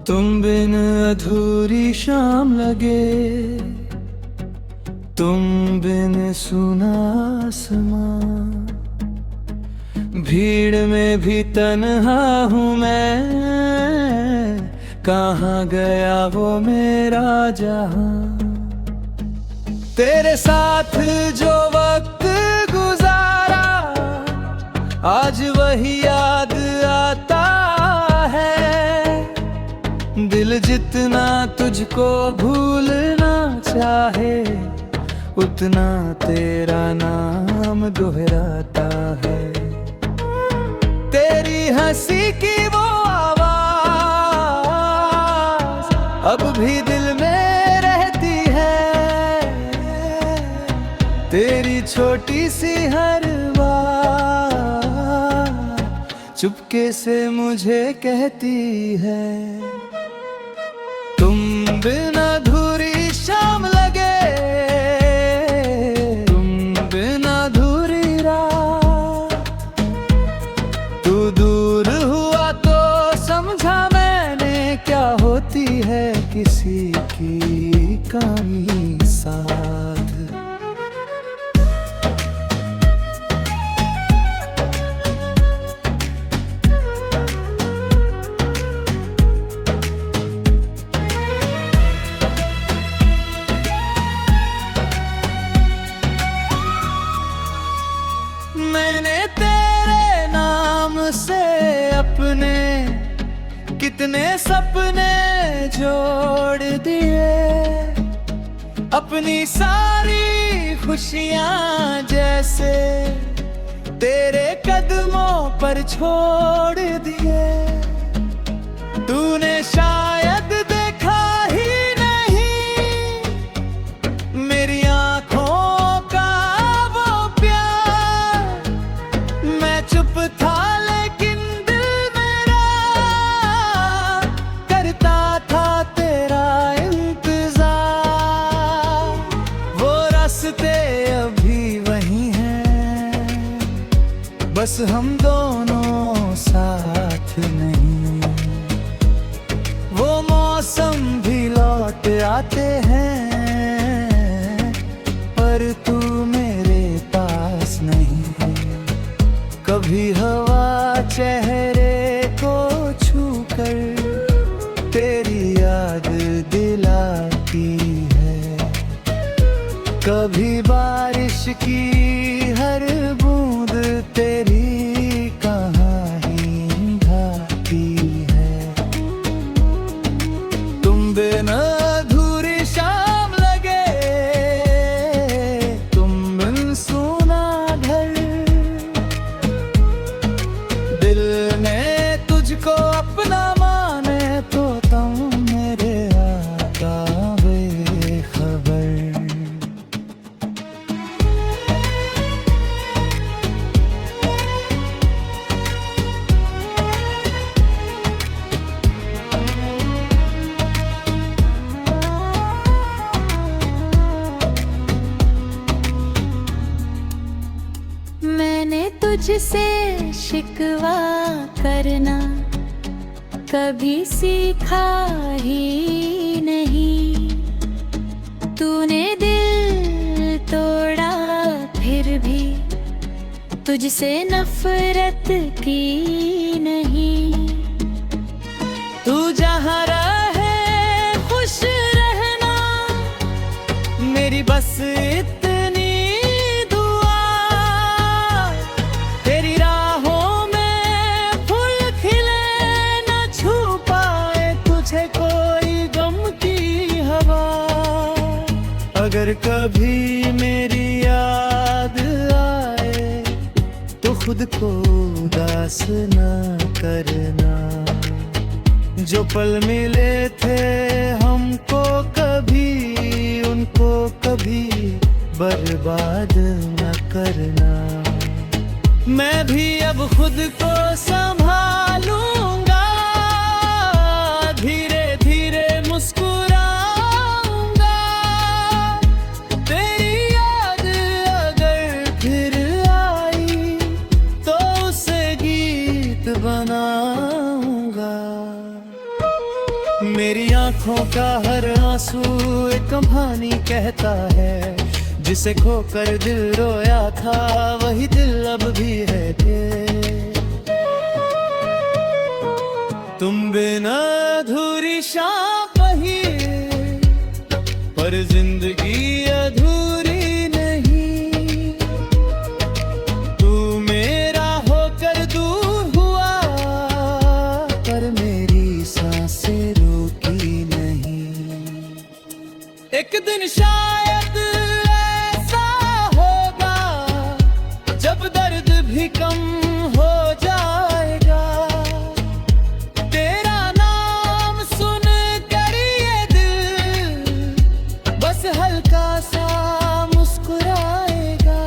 तुम बिन अधूरी शाम लगे, तुम बिन सुना आसमां। भीड़ में भी तन्हा हूँ मैं, कहाँ गया वो मेरा जहां। तेरे साथ जो वक्त गुजारा, आज वही याद आता है। दिल जितना तुझको भूलना चाहे, उतना तेरा नाम दोहराता है। तेरी हंसी की वो आवाज अब भी दिल में रहती है। तेरी छोटी सी हर बात चुपके से मुझे कहती है। तुम बिन अधूरी शाम लगे, तुम बिन अधूरी रात। तू दूर हुआ तो समझा मैंने, क्या होती है किसी की कमी साथ। मैंने तेरे नाम से अपने कितने सपने जोड़ दिए। अपनी सारी खुशियां जैसे तेरे कदमों पर छोड़ दिए। तूने शायद देखा ही नहीं मेरी आंखों का वो प्यार। मैं चुप था लेकिन दिल मेरा करता था तेरा इंतजार। वो रास्ते अभी वही हैं, बस हम दोनों साथ नहीं। वो मौसम भी लौट आते हैं, पर तू मेरे पास नहीं है। कभी हवा चेहरे को छूकर तेरी याद दिलाती है। कभी बारिश की हर बूंद तेरी कहानी ढाती है। तुम बिन अधूरी शाम लगे, तुम बिन सुना घर। दिल ने तुझको अपना माने तो तुम मेरे आका बेखबर। मैंने तुझसे शिकवा करना कभी सीखा ही नहीं। तूने दिल तोड़ा फिर भी तुझसे नफरत की नहीं। तू जहाँ रहे खुश रहना, मेरी बस इतनी दुआ। तेरी राहों में फूल खिले न छू पाए तुझे कोई गम की हवा। अगर कभी मेरी याद आए तो खुद को उदास न करना। जो पल मिले थे हमको कभी, उनको कभी बर्बाद न करना। मैं भी अब खुद को संभालूंगा, धीरे धीरे मुस्कुराऊंगा। तेरी याद अगर फिर आई तो उसे गीत बनाऊंगा। आँखों का हर आंसू एक कहानी कहता है, जिसे खोकर दिल रोया था वही दिल अब भी है तेरे। तुम बिना अधूरी शाम वही, पर जिंदगी अधूरी नहीं। तू मेरा होकर दूर हुआ, पर मेरी सांसें रोकी नहीं। एक दिन शायद ऐसा होगा जब दर्द भी कम हो जाएगा। तेरा नाम सुन कर ये दिल बस हल्का सा मुस्कुराएगा।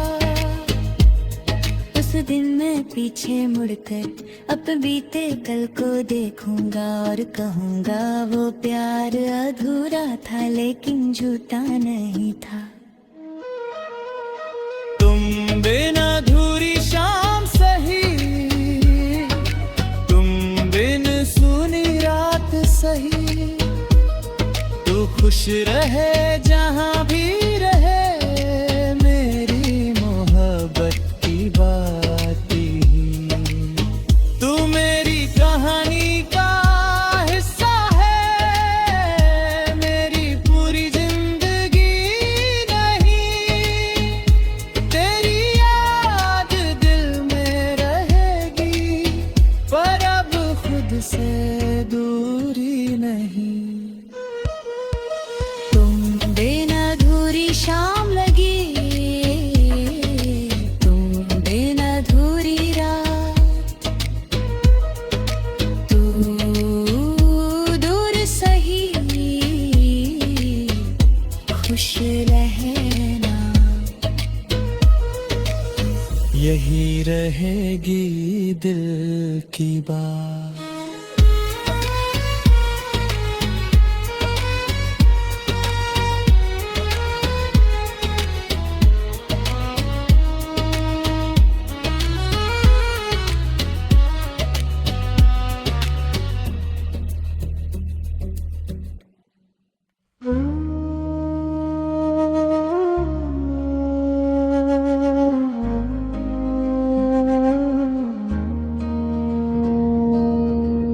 उस दिन मैं पीछे मुड़कर अब बीते कल को देखूंगा और कहूंगा वो प्यार अधूरा था लेकिन झूठा नहीं था। तुम बिना अधूरी शाम सही, तुम बिन सुनी रात सही। तू खुश रहे जहां भी रहे, मेरी मोहब्बत की बात ही। तू मेरी कहानी का हिस्सा है, मेरी पूरी जिंदगी नहीं। तेरी याद दिल में रहेगी, पर अब खुद से दूरी नहीं। तुम बिन अधूरी शाम लगी, तुम बिन अधूरी रात। तू दूर सही, खुश रहना। यही रहेगी दिल की बात।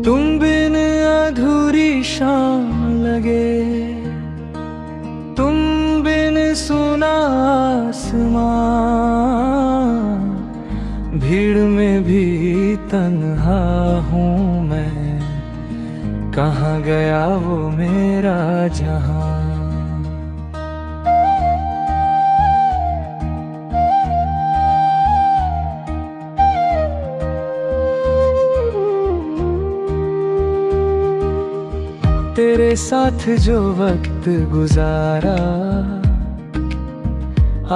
तुम बिन अधूरी शाम लगे, तुम बिन सुना आसमां। भीड़ में भी तन्हा हूँ मैं, कहाँ गया वो मेरा जहां। तेरे साथ जो वक्त गुजारा,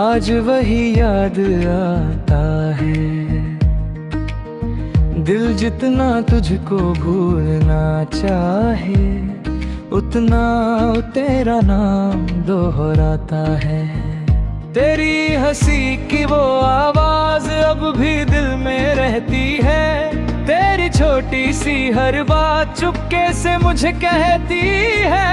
आज वही याद आता है। दिल जितना तुझको भूलना चाहे, उतना तेरा नाम दोहराता है। तेरी हंसी की वो आवाज अब भी दिल में रहती है। तेरी छोटी सी हर बात चुपके से मुझे कहती है।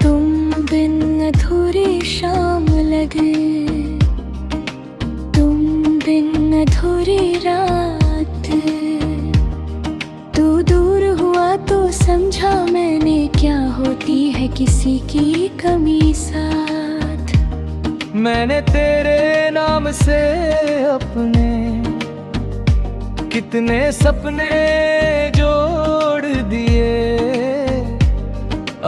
तुम बिन अधूरी शाम लगे, तुम बिन अधूरी रात। तू दूर हुआ तो समझा मैंने क्या होती है किसी की कमी साथ। मैंने तेरे नाम से अपने कितने सपने जोड़ दिए।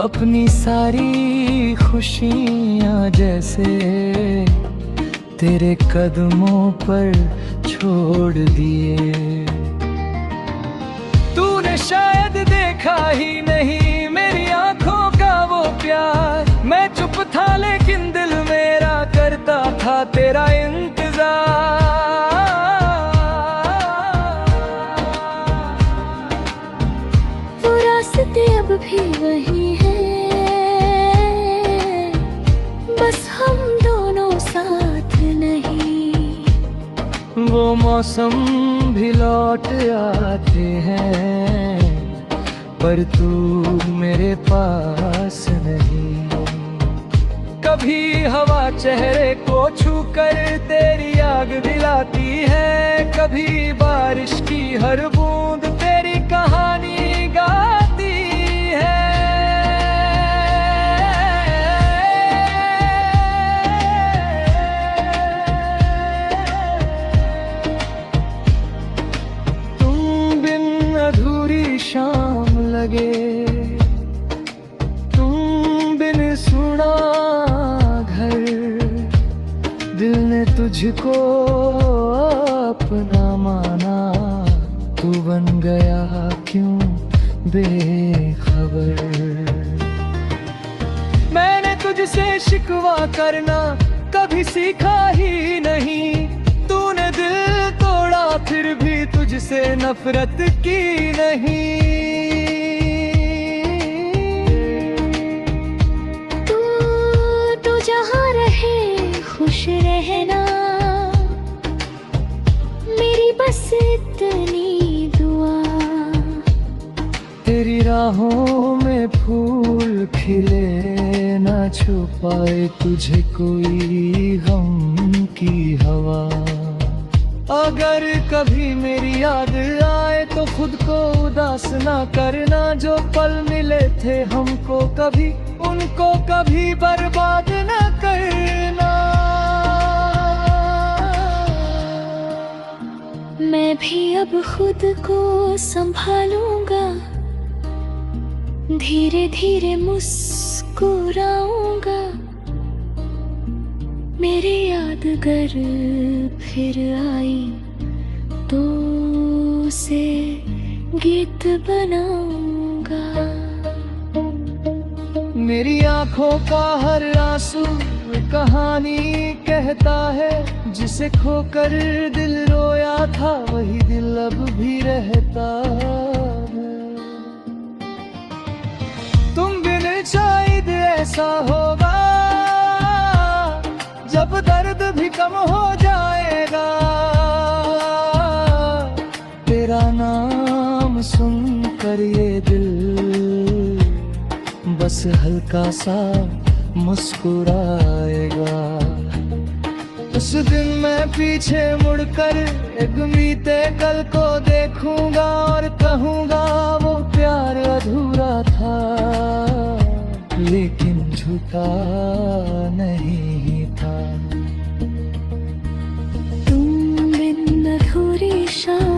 अपनी सारी खुशियाँ जैसे तेरे कदमों पर छोड़ दिए। तूने शायद देखा ही नहीं मेरी आंखों का वो प्यार। मैं चुप था लेकिन दिल मेरा करता था तेरा इंतजार। वो रास्ते अब भी वही हैं, बस हम दोनों साथ वो मौसम भी लौट आते हैं, पर तू मेरे पास नहीं। कभी हवा चेहरे को छूकर तेरी आग दिलाती है, कभी बारिश की हर बूंद तेरी कहानी गाती है। तुम बिन अधूरी शाम लगे, तुम बिन सुना घर, दिल ने तुझको अपना माना, तू बन गया क्यों बेखबर। मैंने तुझसे शिकवा करना कभी सीखा ही नहीं, तूने दिल तोड़ा फिर भी तुझसे नफरत की नहीं। तू जहाँ रहे खुश रहना, मेरी बस इतनी दुआ। तेरी राहों में फूल खिले न छुपाए तुझे कोई गम की हवा। अगर कभी मेरी याद आए तो खुद को उदास ना करना, जो पल मिले थे हमको कभी उनको कभी बर्बाद न करना। मैं भी अब खुद को संभालूंगा, धीरे धीरे मुस्कुराऊंगा। मेरी यादगार फिर आई तो उसे गीत बनाऊंगा। मेरी आंखों का हर आंसू कहानी कहता है, जिसे खोकर दिल रोया था वही दिल अब भी रहता है। तुम बिन शायद ऐसा होगा, जब दर्द भी कम हो जाएगा। तेरा नाम सुनकर ये दिल बस हल्का सा मुस्कुराएगा। उस दिन मैं पीछे मुड़कर एक बीते कल को देखूंगा और कहूंगा वो प्यार अधूरा था, लेकिन झूठा नहीं था। तुम बिन अधूरी शाम